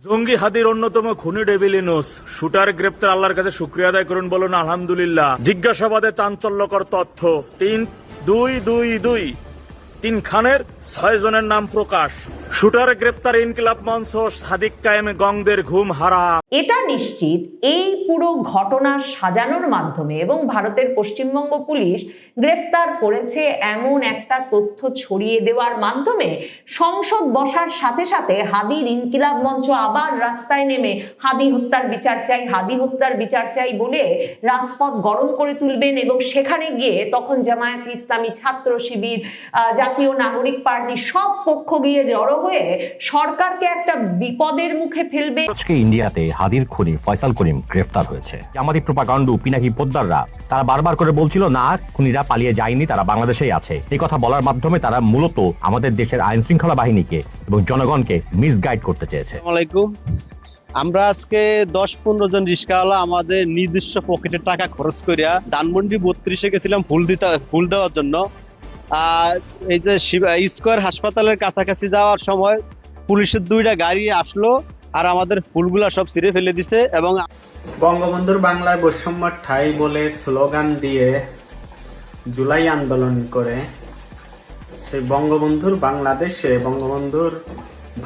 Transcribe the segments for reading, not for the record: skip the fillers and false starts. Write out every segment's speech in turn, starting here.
জঙ্গি হাদির অন্যতম খুনি ডেভিল ইউনূস শুটার গ্রেপ্তার, আল্লাহর কাছে শুকরিয়া আদায় করুন, বলুন আলহামদুলিল্লাহ। জিজ্ঞাসাবাদে চাঞ্চল্যকর তথ্য, 3 খানের 6 জনের নাম প্রকাশ। শুটার গ্রেপ্তার, ইনকিলাব মঞ্চ, সাদিক কায়েম গংদের ঘুম হারাম। এটা নিশ্চিত এই পুরো ঘটনা সাজানোর মাধ্যমে এবং ভারতের পশ্চিমবঙ্গ পুলিশ গ্রেফতার করেছে এমন একটা তথ্য ছড়িয়ে দেওয়ার মাধ্যমে সংসদ বসার সাথে সাথে হাদির ইনকিলাব মঞ্চ আবার রাস্তায় নেমে হাদি হত্যার বিচার চাই, হাদি হত্যার বিচার চাই বলে রাজপথ গরম করে তুলবেন এবং সেখানে গিয়ে তখন জামায়াত ইসলামী, ছাত্র শিবির, জাতীয় নাগরিক পার্টি সব পক্ষ গিয়ে জড়ো হয়ে সরকারকে একটা বিপদের মুখে ফেলবে। আজকে ইন্ডিয়াতে হাদির খুনি ফয়সাল করিম গ্রেফতার হয়েছে। জামাতি প্রোপাগান্ডু পিনাকি পোদ্দাররা তারা বারবার করে বলছিল না, খুনিরা পালিয়ে যায়নি, তারা বাংলাদেশেই আছে। এই কথা বলার মাধ্যমে তারা মূলত আমাদের দেশের আইন শৃঙ্খলা বাহিনীকে এবং জনগণকে মিসগাইড করতে চেয়েছে। আমরা আজকে 10-15 জন রিস্কাওয়ালা আমাদের নির্দিষ্ট পকেটের টাকা খরচ করিয়া ধানমন্ডি 32-এ গেছিলাম ফুল দেওয়ার জন্য। এই যে স্কয়ার হাসপাতালের কাছাকাছি যাওয়ার সময় পুলিশের 2টা গাড়ি আসলো আর আমাদের ফুলগুলা সব ছিঁড়ে ফেলে দিছে এবং বঙ্গবন্ধুর বাংলায় বৈষম্য ঠাই বলে স্লোগান দিয়ে জুলাই আন্দোলন করে সেই বঙ্গবন্ধুর বাংলাদেশে বঙ্গবন্ধুর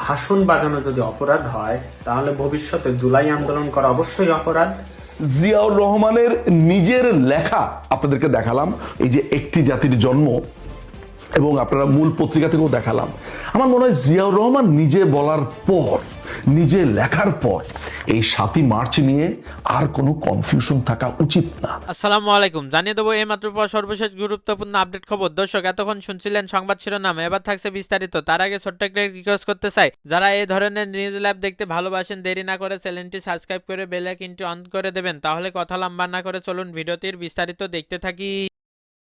ভাষণ বাজানো যদি অপরাধ হয়, তাহলে ভবিষ্যতে জুলাই আন্দোলন করা অবশ্যই অপরাধ। জিয়াউর রহমানের নিজের লেখা আপনাদেরকে দেখালাম, এই যে একটি জাতির জন্ম, এবং আপনারা মূল পত্রিকা থেকেও দেখালাম। আমার মনে হয় জিয়াউর রহমান নিজে বলার পর, নিজে লেখার পর এই 7ই মার্চ নিয়ে আর কোনো কনফিউশন থাকা উচিত না। আসসালামু আলাইকুম, জানিয়ে দেবো এই মাত্র পর সর্বশেষ গুরুত্বপূর্ণ আপডেট খবর। দর্শক, এতক্ষণ শুনছিলেন সংবাদ শিরোনাম, এবার থাকছে বিস্তারিত। তার আগে ছোট্ট একটা রিকোয়েস্ট করতে চাই, যারা এই ধরনের নিউজ ল্যাব দেখতে ভালোবাসেন, দেরি না করে চ্যানেলটি সাবস্ক্রাইব করে বেল আইকনটি অন করে দেবেন। তাহলে কথা লম্বা না করে চলুন ভিডিওটির বিস্তারিত দেখতে থাকি।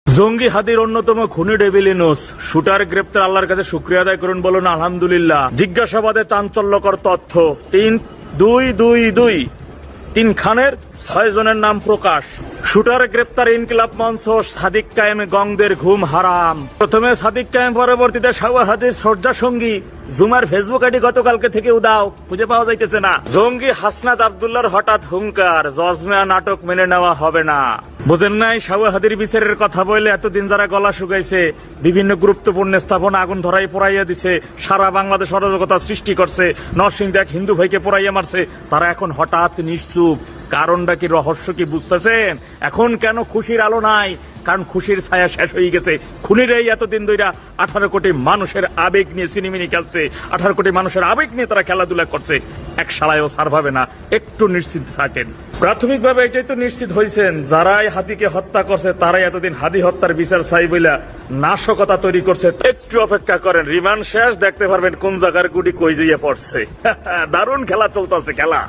জঙ্গি হাদির অন্যতম খুনি ডেভিল ইউনূস শুটার গ্রেপ্তার, আল্লাহর কাছে শুকরিয়া আদায় করুন, বলুন আলহামদুলিল্লাহ। জিজ্ঞাসাবাদে চাঞ্চল্যকর তথ্য, 3 খানের 6 জনের নাম প্রকাশ। শুটার গ্রেপ্তার, ইনকিলাব মঞ্চ, সাদিক কায়েম গংদের ঘুম হারাম। প্রথমে সাদিক কায়েম, পরবর্তীতে শাওয়া হাদির সজ্জা সঙ্গী জুমার ফেসবুক আইডি গতকালকে থেকে উদাও, খুঁজে পাওয়া যাইতেছে না। জঙ্গি হাসনাত আব্দুল্লাহর হঠাৎ হুঙ্কার, জজমেয়া নাটক মেনে নেওয়া হবে না। বুঝেন নাই, শাওয়া হাদির বিচারের কথা বলে এতদিন যারা গলা শুকাইছে, বিভিন্ন গুরুত্বপূর্ণ স্থাপনা আগুন ধরাই পোড়াইয়া দিছে, সারা বাংলাদেশ অরাজকতা সৃষ্টি করছে, নরসিংদী এক হিন্দু ভাইকে পোড়াইয়া মারছে, তারা এখন হঠাৎ নিশ্চুপ। কারণটা কি, রহস্য কি বুঝতেছেন? এখন কেন খুশির আলো নাই? কারণ খুশির ছায়া শেষ হয়ে গেছে। খুনিরাই এতদিন ধরে 18 কোটি মানুষের আবেগ নিয়ে সিনেমিনি খেলছে, 18 কোটি মানুষের আবেগ নিয়ে তারা খেলাধুলা করছে। এক শালায়ও সার পাবে না, একটু নিশ্চিত থাকেন। প্রাথমিকভাবে এটাই তো নিশ্চিত হয়েছেন, যারাই হাদিকে হত্যা করছে তারাই এতদিন হাদি হত্যার বিচার চাই বইলা নাশকতা তৈরি করছে। একটু অপেক্ষা করেন, রিমান্ড শেষ, দেখতে পারবেন কোন জায়গার গুটি কই যাইয়া পড়ছে। দারুণ খেলা চলতেছে, খেলা।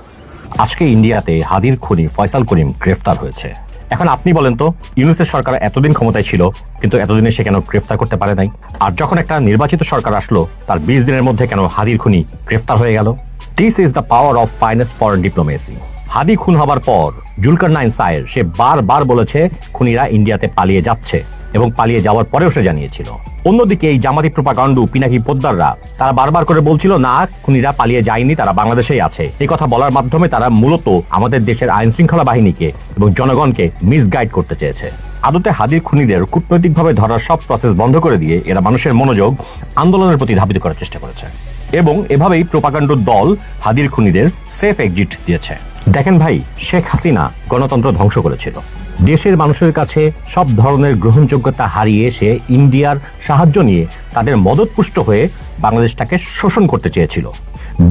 আজকে ইন্ডিয়াতে হাদির খুনি ফয়সাল করিম গ্রেফতার হয়েছে। এখন আপনি বলেন তো, ইউনূসের সরকার এতদিন ক্ষমতায় ছিল, কিন্তু এতদিনে সে কেন গ্রেফতার করতে পারে নাই? আর যখন একটা নির্বাচিত সরকার আসলো, তার 20 দিনের মধ্যে কেন হাদির খুনি গ্রেফতার হয়ে গেল? This is the power of finest foreign diplomacy. Hadi খুন হবার পর জুলকারনাইন সায়ের সে বারবার বলেছে খুনিরা ইন্ডিয়াতে পালিয়ে যাচ্ছে, এবং পালিয়ে যাওয়ার পরেও সে জানিয়েছিল। অন্যদিকে এই জামাতি প্রোপাগান্ডু পিনাকি পোদ্দাররা তারা বারবার করে বলছিল না, খুনিরা পালিয়ে যায়নি, তারা বাংলাদেশেই আছে। এই কথা বলার মাধ্যমে তারা মূলত আমাদের দেশের আইন শৃঙ্খলা বাহিনীকে এবং জনগণকে মিসগাইড করতে চেয়েছে। আদতে হাদির খুনিদের কূটনৈতিকভাবে ধরার সব প্রসেস বন্ধ করে দিয়ে এরা মানুষের মনোযোগ আন্দোলনের প্রতি ধাবিত করার চেষ্টা করেছে, এবং এভাবেই প্রোপাগান্ডুর দল হাদির খুনিদের সেফ এক্সিট দিয়েছে। দেখেন ভাই, শেখ হাসিনা গণতন্ত্র ধ্বংস করেছিল, দেশের মানুষের কাছে সব ধরনের গ্রহণযোগ্যতা হারিয়ে সে ইন্ডিয়ার সাহায্য নিয়ে তাদের মদতপুষ্ট হয়ে বাংলাদেশটাকে শোষণ করতে চেয়েছিল।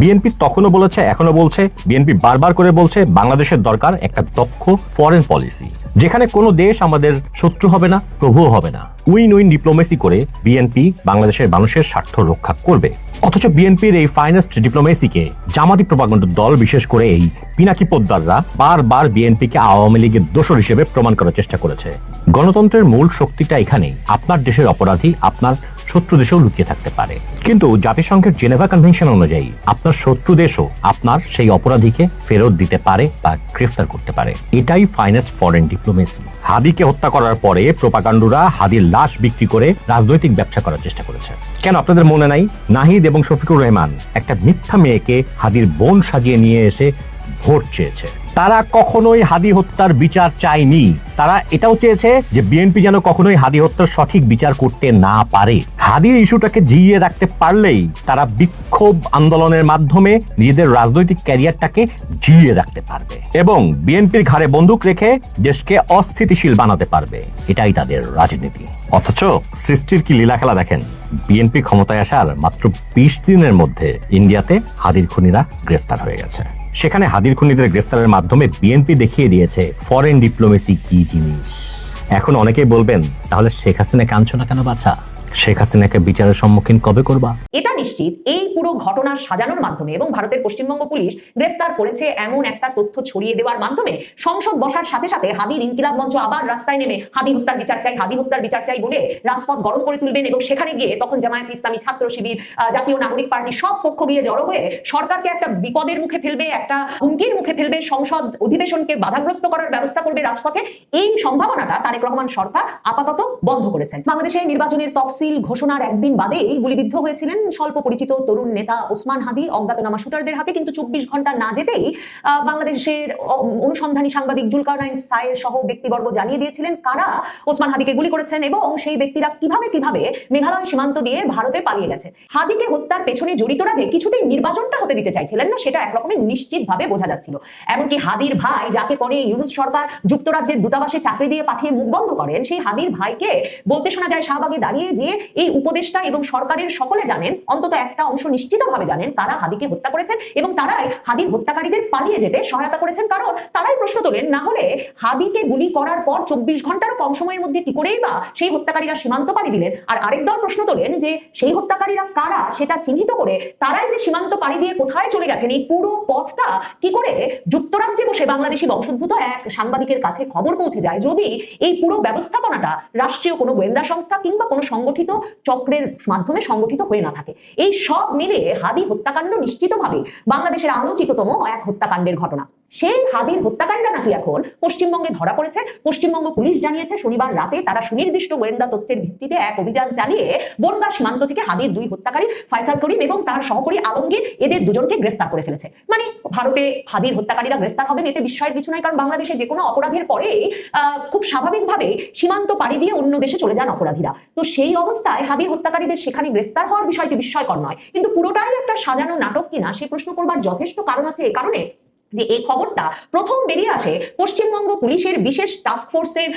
বিএনপি তখনও বলেছে, এখনো বলছে, বিএনপি বারবার করে বলছে বাংলাদেশের দরকার একটা দক্ষ ফরেন পলিসি, যেখানে কোনো দেশ আমাদের শত্রু হবে না, প্রভুও হবে না। উইন উইন ডিপ্লোমেসি করে বিএনপি বাংলাদেশের মানুষের স্বার্থ রক্ষা করবে। অথচ বিএনপির এই ফাইনেস্ট ডিপ্লোমেসিকে জামাতি প্রোপাগান্ডার দল, বিশেষ করে এই পিনাকি পোদ্দাররা বারবার বিএনপিকে আওয়ামী লীগের দোষর হিসেবে প্রমাণ করার চেষ্টা করেছে। গণতন্ত্রের মূল শক্তিটা এখানেই। আপনার দেশের অপরাধী আপনার শত্রু দেশেও লুকিয়ে থাকতে পারে। কিন্তু জাতিসংঘের জেনেভা কনভেনশন অনুযায়ী আপনার শত্রু দেশও আপনার সেই অপরাধীকে ফেরত দিতে পারে বা গ্রেফতার করতে পারে। এটাই ফাইনেস্ট ফরেন ডিপ্লোমেসি। হাদিকে হত্যা করার পরে প্রোপাগান্ডুরা হাদির লাশ বিক্রি করে রাজনৈতিক ব্যবসা করার চেষ্টা করেছে। কেন আপনাদের মনে নাই নাহিদ এবং শফিকুর রহমান একটা মিথ্যা মেয়েকে হাদির বোন সাজিয়ে নিয়ে এসে ভোট চেয়েছে? তারা কখনোই হাদি হত্যার বিচার চায়নি। তারা এটাও চেয়েছে যে বিএনপি যেন কখনোই হাদি হত্যার সঠিক বিচার করতে না পারে। হাদির ইস্যুটাকে জিইয়ে রাখতে পারলেই তারা বিক্ষোভ আন্দোলনের মাধ্যমে নিজেদের রাজনৈতিক ক্যারিয়ারটাকে জিইয়ে রাখতে পারবে এবং বিএনপির ঘাড়ে বন্দুক রেখে দেশকে অস্থিতিশীল বানাতে পারবে। এটাই তাদের রাজনীতি। অথচ সৃষ্টির কি লীলা খেলা দেখেন, বিএনপি ক্ষমতায় আসার মাত্র 20 দিনের মধ্যে ইন্ডিয়াতে হাদির খুনিরা গ্রেফতার হয়ে গেছে। সেখানে হাদির খুনিদের গ্রেফতারের মাধ্যমে বিএনপি দেখিয়ে দিয়েছে ফরেন ডিপ্লোমেসি কি জিনিস। এখন অনেকেই বলবেন, তাহলে শেখ হাসিনা কাঁদছো না কেন বাছা? শেখ হাসিনাকে বিচারের সম্মুখীন কবে করবা? এটা নিশ্চিত এই পুরো ঘটনা সাজানোর মাধ্যমে এবং ভারতের পশ্চিমবঙ্গ পুলিশ গ্রেফতার করেছে এমন একটা তথ্য ছড়িয়ে দেওয়ার মাধ্যমে সংসদ বসার সাথে সাথে হাদির ইনকিলাব মঞ্চ আবার রাস্তায় নেমে হাদি হত্যার বিচার চাই, হাদি হত্যার বিচার চাই বলে রাজপথ গরম করে তুলবেন এবং সেখানে গিয়ে তখন জামায়াত ইসলামী, ছাত্র শিবির, জাতীয় নাগরিক পার্টি সব পক্ষ গিয়ে জড়ো হয়ে সরকারকে একটা বিপদের মুখে ফেলবে, একটা হুমকির মুখে ফেলবে, সংসদ অধিবেশনকে বাধাগ্রস্ত করার ব্যবস্থা করবে রাজপথে। এই সম্ভাবনাটা তারেক রহমান সরকার আপাতত বন্ধ করেছেন। বাংলাদেশে নির্বাচনের তফসিল ঘোষণার একদিন বাদেই গুলিবিদ্ধ হয়েছিলেন স্বল্প পরিচিত তরুণ নেতা ওসমান হাদি অজ্ঞাতনামা শুটারদের হাতে। কিন্তু 24 ঘন্টা না যেতেই বাংলাদেশের অনুসন্ধানী সাংবাদিক জুলকারনাইন সায়ের সহ ব্যক্তিবর্গ জানিয়ে দিয়েছিলেন কারা ওসমান হাদিকে গুলি করেছেন এবং সেই ব্যক্তিরা কিভাবে মেঘালয় সীমান্ত দিয়ে ভারতে পালিয়ে গেছে। হাদিকে হত্যার পেছনে জড়িতরা যে কিছুতেই নির্বাচনটা হতে দিতে চাইছিলেন না সেটা একরকমের নিশ্চিতভাবে বোঝা যাচ্ছিল। এমনকি হাদির ভাই, যাকে পরে ইউনূস সরকার যুক্তরাজ্যের দূতাবাসে চাকরি দিয়ে পাঠিয়ে মুখ বন্ধ করেন, সেই হাদির ভাইকে বলতে শোনা যায় শাহবাগে দাঁড়িয়ে যে এই উপদেষ্টা এবং সরকারের সকলে জানেন, অন্তত একটা অংশ নিশ্চিতভাবে জানেন কারা হাদিকে হত্যা করেছেন এবং তারাই হাদির হত্যাকারীদের পালিয়ে যেতে সহায়তা করেছেন। কারণ তারাই প্রশ্ন তোলেন, না হলে হাদিকে গুলি করার পর 24 ঘন্টারও কম সময়ের মধ্যে কি করেই বা সেই হত্যাকারীরা সীমান্ত পাড়ি দিলেন। আর আরেক দল প্রশ্ন তোলেন যে সেই হত্যাকারীরা কারা সেটা চিহ্নিত করে তারাই যে সীমান্ত পাড়ি দিয়ে কোথায় চলে গেছেন, এই পুরো পথটা কি করে যুক্তরাজ্যে বসে বাংলাদেশি বংশোদ্ভূত এক সাংবাদিকের কাছে খবর পৌঁছে যায়, যদি এই পুরো ব্যবস্থাপনাটা রাষ্ট্রীয় কোনো গোয়েন্দা সংস্থা কিংবা কোনো সংগঠিত চক্রের মাধ্যমে সংগঠিত হয়ে না থাকে। এই সব মিলে হাদি হত্যাকাণ্ড নিশ্চিতভাবে বাংলাদেশের আলোচিততম এক হত্যাকাণ্ডের ঘটনা। সেই হাদির হত্যাকারীরা নাকি এখন পশ্চিমবঙ্গে ধরা পড়েছে। পশ্চিমবঙ্গ পুলিশ জানিয়েছে শনিবার রাতে তারা সুনির্দিষ্ট গোয়েন্দা তথ্যের ভিত্তিতে এক অভিযান চালিয়ে বনগাঁ সীমান্ত থেকে হাদির 2 হত্যাকারী ফয়সাল করিম এবং তার সহকারী আলমগীর এদের দুজনকে গ্রেফতার করে ফেলেছে। মানে ভারতে হাদির হত্যাকারীরা গ্রেফতার হবেন এতে বিস্ময়ের কিছু নাই, কারণ বাংলাদেশে যে কোনো অপরাধের পরে খুব স্বাভাবিকভাবে সীমান্ত পাড়ি দিয়ে অন্য দেশে চলে যান অপরাধীরা। তো সেই অবস্থায় হাদির হত্যাকারীদের সেখানে গ্রেফতার হওয়ার বিষয়টি বিস্ময়কর নয়, কিন্তু পুরোটাই একটা সাজানো নাটক কিনা সে প্রশ্ন করবার যথেষ্ট কারণ আছে। এই কারণে যে এই খবরটা প্রথম বেরিয়ে আসে পশ্চিমবঙ্গ পুলিশের বিশেষ টাস্ক ফোর্সের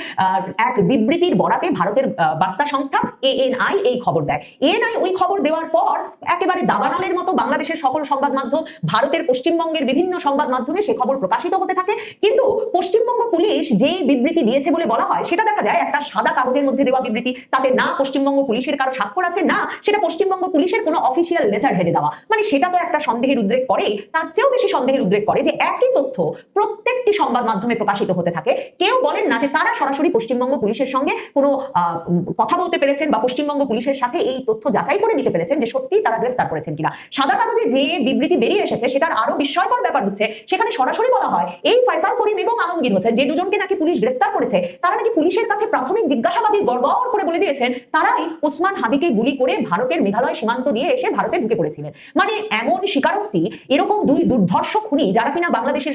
এক বিবৃতির বরাতে ভারতের বার্তা সংস্থা ANI এই খবর দেয়। ANI ওই খবর দেওয়ার পর একেবারে দাবানলের মতো বাংলাদেশের সকল সংবাদ মাধ্যম, ভারতের পশ্চিমবঙ্গের বিভিন্ন সংবাদ মাধ্যমে সে খবর প্রকাশিত হতে থাকে। কিন্তু পশ্চিমবঙ্গ পুলিশ যে বিবৃতি দিয়েছে বলে বলা হয় সেটা দেখা যায় একটা সাদা কাগজের মধ্যে দেওয়া বিবৃতি, তাতে না পশ্চিমবঙ্গ পুলিশের কারো স্বাক্ষর আছে, না সেটা পশ্চিমবঙ্গ পুলিশের কোনো অফিসিয়াল লেটার হেডে দেওয়া। মানে সেটা তো একটা সন্দেহের উদ্রেক করে, তার চেয়েও বেশি সন্দেহের উদ্রেক করে যে একই তথ্য প্রত্যেকটি সংবাদ মাধ্যমে প্রকাশিত হতে থাকে। কেউ বলেন না যে তারা সরাসরি পশ্চিমবঙ্গ পুলিশের সঙ্গে কোনো কথা বলতে পেরেছেন বা পশ্চিমবঙ্গ পুলিশের সাথে এই তথ্য যাচাই করে নিতে পেরেছেন যে সত্যি তারা গ্রেফতার করেছেন কিনা। সাদা কাগজে যে বিবৃতি বেরিয়ে এসেছে সেটার আরো বিস্ময়কর ব্যাপার হচ্ছে সেখানে সরাসরি বলা হয় এই ফয়সাল করিম এবং আলমগীর হোসেন যে দুজনকে নাকি পুলিশ গ্রেফতার করেছে তারা নাকি পুলিশের কাছে প্রাথমিক জিজ্ঞাসাবাদে গড়বড় করে বলে দিয়েছেন তারাই ওসমান হাদিকে গুলি করে ভারতের মেঘালয় সীমান্ত দিয়ে এসে ভারতে ঢুকে পড়েছিলেন। মানে এমন স্বীকারোক্তি এরকম 2 দুর্ধর্ষ খুনি যারা কিনা বাংলাদেশের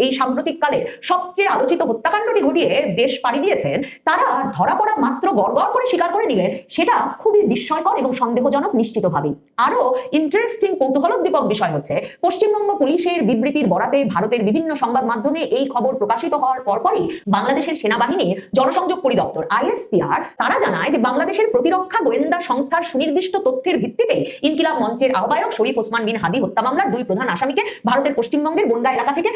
এই সাম্প্রতিক কালের সবচেয়ে আলোচিত হত্যাকাণ্ডটি ঘটিয়ে দেশ পাড়ি দিয়েছেন, তারা ধরা পড়া মাত্র গড়গড় করে স্বীকার করে নিলেন, সেটা খুবই বিস্ময়কর এবং সন্দেহজনক নিশ্চিতভাবেই। আরো ইন্টারেস্টিং কৌতূহলোদ্দীপক বিষয় হচ্ছে পশ্চিমবঙ্গ পুলিশের বিবৃতির বরাতে ভারতের বিভিন্ন সংবাদ মাধ্যমে এই খবর প্রকাশিত হওয়ার পরপরই বাংলাদেশের সেনাবাহিনীর জনসংযোগ পরিদপ্তর ISPR তারা জানায় যে বাংলাদেশের প্রতিরক্ষা গোয়েন্দা সংস্থার সুনির্দিষ্ট তথ্যের ভিত্তিতে ইনকিলাব মঞ্চের আহ্বায়ক শরীফ ওসমান বিন হাদি হত্যা মামলার 2 প্রধান আসামিকে ভারতের পশ্চিমবঙ্গের বনগাঁ এলাকা থেকে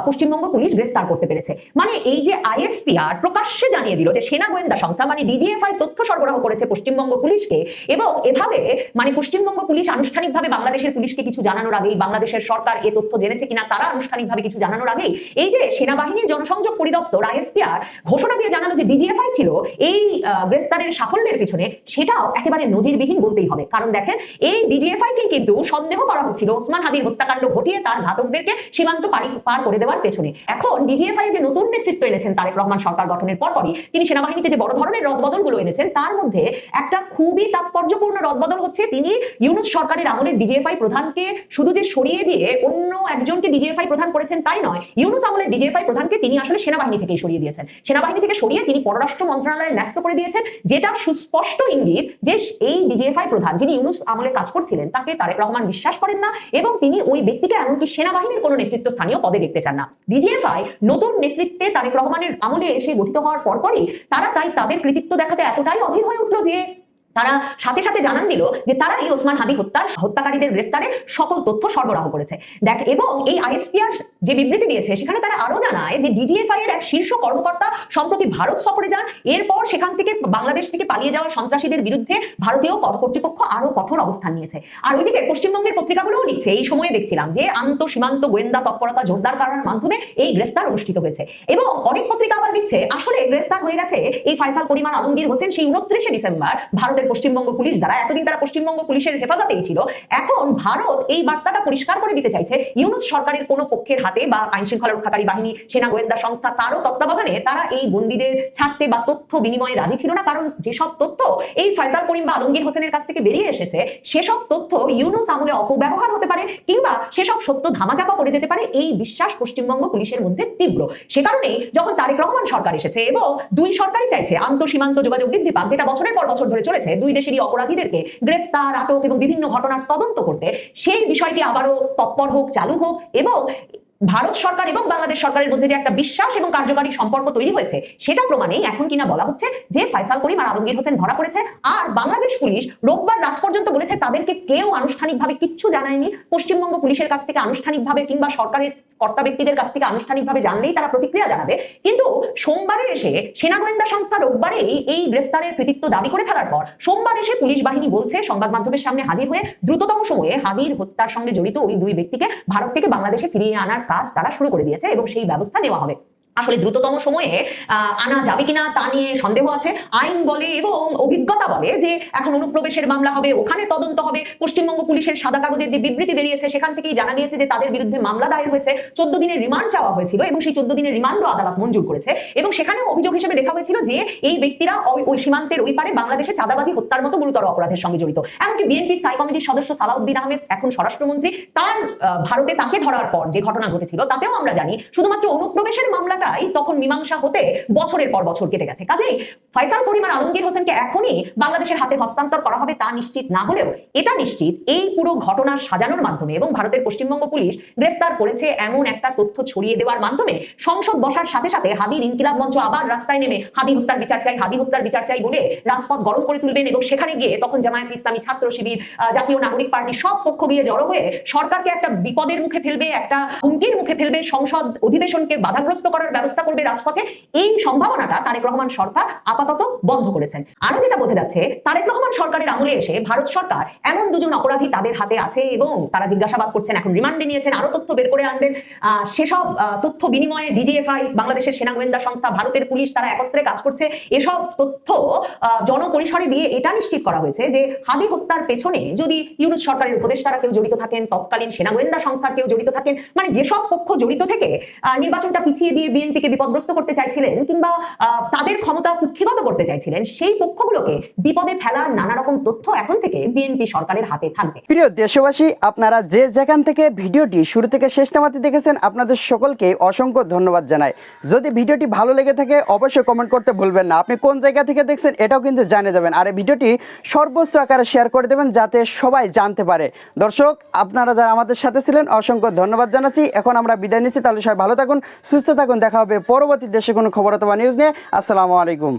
পশ্চিমবঙ্গ পুলিশ গ্রেফতার করতে পেরেছে। মানে এই যে আইএসপিআর প্রকাশ্যে জানিয়ে দিল যে সেনা গোয়েন্দা সংস্থা মানে ডিজিএফআই তথ্য সরবরাহ করেছে পশ্চিমবঙ্গ পুলিশকে, এবং এভাবে মানে পশ্চিমবঙ্গ পুলিশ আনুষ্ঠানিকভাবে বাংলাদেশের পুলিশকে কিছু জানানোর আগেই, বাংলাদেশের সরকার এ তথ্য জেনেছে কিনা তারা আনুষ্ঠানিকভাবে কিছু জানানোর আগেই এই যে সেনাবাহিনীর জনসংযোগ পরিদপ্তর আইএসপিআর ঘোষণা দিয়ে জানালো যে ডিজিএফআই ছিল এই গ্রেফতারের সাফল্যের পিছনে, সেটাও একেবারে নজিরবিহীন বলতেই হবে। কারণ দেখেন, এই ডিজিএফআই কে কিন্তু সন্দেহ করা হচ্ছিল ওসমান হাদির হত্যাকাণ্ড ঘটিয়ে তার ঘাতকদেরকে সীমান্ত পার করে দেওয়ার পেছনে। এখন ডিজিএফআই যে নতুন নেতৃত্ব এনেছেন তারেক রহমান সরকার গঠনের পরপরই, তিনি সেনাবাহিনীতে যে বড় ধরনের রদবদলগুলো এনেছেন তার মধ্যে একটা খুবই তাৎপর্যপূর্ণ রদবদল হচ্ছে তিনি ইউনূস সরকারের আমলের ডিজিএফআই প্রধানকে শুধু যে সরিয়ে দিয়ে অন্য একজনকে ডিজিএফআই প্রধান করেছেন তাই নয়, ইউনূস আমলের ডিজিএফআই প্রধানকে তিনি আসলে সেনাবাহিনী থেকেই সরিয়ে দিয়েছেন। সেনাবাহিনী থেকে সরিয়ে তিনি পররাষ্ট্র মন্ত্রণালয়ে ন্যস্ত করে দিয়েছেন, যেটা সুস্পষ্ট ইঙ্গিত যে এই ডিজিএফআই প্রধান যিনি ইউনূস আমলে কাজ করছিলেন তাকে তারেক রহমান বিশ্বাস করেন না, এবং তিনি ওই ব্যক্তিকে এমনকি সেনাবাহিনীর কোনো নেতৃত্ব স্থানীয় পদে দেখতে চান না। ডিজিএফআই নতুন নেতৃত্বে তারেক রহমানের আমলে এসে গঠিত হওয়ার পরপরই তারা তাই তাদের কৃতিত্ব দেখাতে এতটাই অধীর হয়ে উঠলো যে তারা সাথে সাথে জানান দিল যে তারা এই ওসমান হাদি হত্যাকারীদের গ্রেফতারে সকল তথ্য সরবরাহ করেছে। দেখ, এবং এই আইএসপিআর যে বিবৃতি দিয়েছে সেখানে তারা আরো জানায় যে ডিজিএফআই এর এক শীর্ষ কর্মকর্তা সম্প্রতি ভারত সফরে যান, এরপর সেখান থেকে বাংলাদেশ থেকে পালিয়ে যাওয়া সন্ত্রাসীদের বিরুদ্ধে ভারতীয় কর্তৃপক্ষ আরো কঠোর অবস্থান নিয়েছে। আর ওইদিকে পশ্চিমবঙ্গের পত্রিকাগুলোও লিখছে, এই সময়ে দেখছিলাম যে সীমান্ত গোয়েন্দা তৎপরতা জোরদার করার মাধ্যমে এই গ্রেফতার অনুষ্ঠিত হয়েছে। এবং অনেক পত্রিকা আবার লিখছে আসলে গ্রেফতার হয়ে গেছে এই ফয়সাল করিম আর আলমগীর হোসেন সেই 29 ডিসেম্বর ভারতের পশ্চিমবঙ্গ পুলিশ দ্বারা। এতদিন তারা পশ্চিমবঙ্গ পুলিশের হেফাজতেই ছিল, এখন ভারত এই বার্তাটা পরিষ্কার করে দিতে চাইছে ইউনূস সরকারের কোনো পক্ষের হাতে বা আইন শৃঙ্খলা রক্ষাকারী বাহিনী, সেনা গোয়েন্দা সংস্থা কারো তত্ত্বাবধানে তারা এই বন্দীদের ছাড়তে বা তথ্য বিনিময়ে রাজি ছিল না। কারণ যেসব তথ্য এই ফয়সাল করিম বা আলমগীর হোসেনের কাছ থেকে বেরিয়ে এসেছে সেসব তথ্য ইউনূস আমলে অপব্যবহার হতে পারে কিংবা সেসব সত্য ধামাচাপা পড়ে যেতে পারে, এই বিশ্বাস পশ্চিমবঙ্গ পুলিশের মধ্যে তীব্র। সে কারণেই যখন তারেক রহমান সরকার এসেছে এবং দুই সরকারই চাইছে আন্তঃসীমান্ত যোগাযোগ বৃদ্ধি পাক, যেটা বছরের পর বছর ধরে চলেছে, দুই দেশেরই অপরাধীদেরকে গ্রেফতার, আটক এবং বিভিন্ন ঘটনার তদন্ত করতে, সেই বিষয়টি আবারও তৎপর হোক, চালু হোক, এবং ভারত সরকার এবং বাংলাদেশ সরকারের মধ্যে যে একটা বিশ্বাস এবং কার্যকারী সম্পর্ক তৈরি হয়েছে সেটা প্রমাণেই এখন কিনা বলা হচ্ছে যে ফয়সাল করিম আর আলমগীর হোসেন ধরা পড়েছে। আর বাংলাদেশ পুলিশ রোববার রাত পর্যন্ত বলেছে তাদেরকে কেউ আনুষ্ঠানিকভাবে কিচ্ছু জানায়নি, পশ্চিমবঙ্গ পুলিশের কাছ থেকে আনুষ্ঠানিকভাবে কিংবা সরকারের কর্তা ব্যক্তিদের কাছ থেকে আনুষ্ঠানিকভাবে জানলেই তারা প্রতিক্রিয়া জানাবে। কিন্তু সোমবারে এসে সেনা গোয়েন্দা সংস্থা রোববারেই এই গ্রেফতারের কৃতিত্ব দাবি করে ফেলার পর সোমবার এসে পুলিশ বাহিনী বলছে সংবাদ মাধ্যমের সামনে হাজির হয়ে দ্রুততম সময়ে হাদির হত্যার সঙ্গে জড়িত ওই দুই ব্যক্তিকে ভারত থেকে বাংলাদেশে ফিরিয়ে আনার কাজ তারা শুরু করে দিয়েছে এবং সেই ব্যবস্থা নেওয়া হবে। আসলে দ্রুততম সময়ে আনা যাবে কিনা তা নিয়ে সন্দেহ আছে। আইন বলে এবং অভিজ্ঞতা বলে যে এখন অনুপ্রবেশের মামলা হবে, ওখানে তদন্ত হবে। পশ্চিমবঙ্গ পুলিশের সাদা কাগজের যে বিবৃতি বেরিয়েছে সেখান থেকেই জানা গিয়েছে যে তাদের বিরুদ্ধে মামলা দায়ের হয়েছে, 14 দিনের রিমান্ড চাওয়া হয়েছিল এবং সেই 14 দিনের রিমান্ডও আদালত মঞ্জুর করেছে। এবং সেখানে অভিযোগ হিসেবে দেখা হয়েছিল যে এই ব্যক্তিরা ওই সীমান্তের ওই পারে বাংলাদেশে চাঁদাবাজি, হত্যার মতো গুরুতর অপরাধের সঙ্গে জড়িত। এমনকি বিএনপির স্থায়ী কমিটির সদস্য সালাউদ্দিন আহমেদ, এখন স্বরাষ্ট্রমন্ত্রী, তার ভারতে তাকে ধরার পর যে ঘটনা ঘটেছিল তাতেও আমরা জানি শুধুমাত্র অনুপ্রবেশের মামলাটাই তখন মীমাংসা হতে বছরের পর বছর কেটে গেছে। কাজেই ফয়সাল করিম আর আলমগীর হোসেনকে এখনই বাংলাদেশের হাতে হস্তান্তর করা হবে তা নিশ্চিত না হলেও এটা নিশ্চিত এই পুরো ঘটনা সাজানোর মাধ্যমে এবং ভারতের পশ্চিমবঙ্গ পুলিশ গ্রেফতার করেছে এমন একটা তথ্য ছড়িয়ে দেওয়ার মাধ্যমে সংসদ বসার সাথে সাথে হাদির ইনকিলাব মঞ্চ আবার রাস্তায় নেমে হাদি হত্যার বিচার চাই, হাদি হত্যার বিচার চাই বলে রাজপথ গরম করে তুলবেন এবং সেখানে গিয়ে তখন জামায়াত ইসলামী, ছাত্র শিবির, জাতীয় নাগরিক পার্টি সব পক্ষ গিয়ে জড়ো হয়ে সরকারকে একটা বিপদের মুখে ফেলবে, একটা হুমকির মুখে ফেলবে, সংসদ অধিবেশনকে বাধাগ্রস্ত করার ব্যবস্থা করবে রাজপথে। এই সম্ভাবনাটা তারেক রহমান সরকার আপাতত বন্ধ করেছেন। আরো যেটা বোঝা যাচ্ছে তারেক রহমান সরকারের আমলে এসে ভারত সরকার এমন দুজন অপরাধী তাদের হাতে আছে এবং তারা জিজ্ঞাসাবাদ করছেন, এখন রিমান্ডে নিয়েছেন, আরো তথ্য বের করে আনবেন। সেসব তথ্য বিনিময়ে ডিজিএফআই, বাংলাদেশের সেনা গোয়েন্দা সংস্থা, ভারতের পুলিশ তারা একত্রে কাজ করছে। এসব তথ্য জনপরিসরে দিয়ে এটা নিশ্চিত করা হয়েছে যে হাদি হত্যার পেছনে যদি ইউনূস সরকারের উপদেষ্টারা কেউ জড়িত থাকেন, তৎকালীন সেনা গোয়েন্দা সংস্থার কেউ জড়িত থাকেন, মানে যেসব পক্ষ জড়িত থেকে নির্বাচনটা পিছিয়ে দিয়ে বিএনপিকে বিপদগ্রস্ত করতে চাইছিলেন কিংবা তাদের ক্ষমতা কুক্ষিগত করতে চাইছিলেন, সেই পক্ষগুলোকে বিপদে ফেলার নানা রকম তথ্য এখন থেকে বিএনপি সরকারের হাতে থাকবে। প্রিয় দেশবাসী, আপনারা যে যেখান থেকে ভিডিওটি শুরু থেকে শেষ নামাতে দেখেছেন আপনাদের সকলকে অসংখ্য ধন্যবাদ জানাই। যদি ভিডিওটি ভালো লেগে থাকে অবশ্যই কমেন্ট করতে ভুলবেন না। আপনি কোন জায়গা থেকে দেখছেন এটাও কিন্তু জানিয়ে যাবেন, আর এই ভিডিওটি সর্বোচ্চ আকারে শেয়ার করে দেবেন যাতে সবাই জানতে পারে। দর্শক, আপনারা যারা আমাদের সাথে ছিলেন অসংখ্য ধন্যবাদ জানাচ্ছি। এখন আমরা বিদায় নিচ্ছি, তাহলে সবাই ভালো থাকুন, সুস্থ থাকুন। দেখা হবে পরবর্তী দেশে কোনো খবর অথবা নিউজ নিয়ে। আসসালামু আলাইকুম।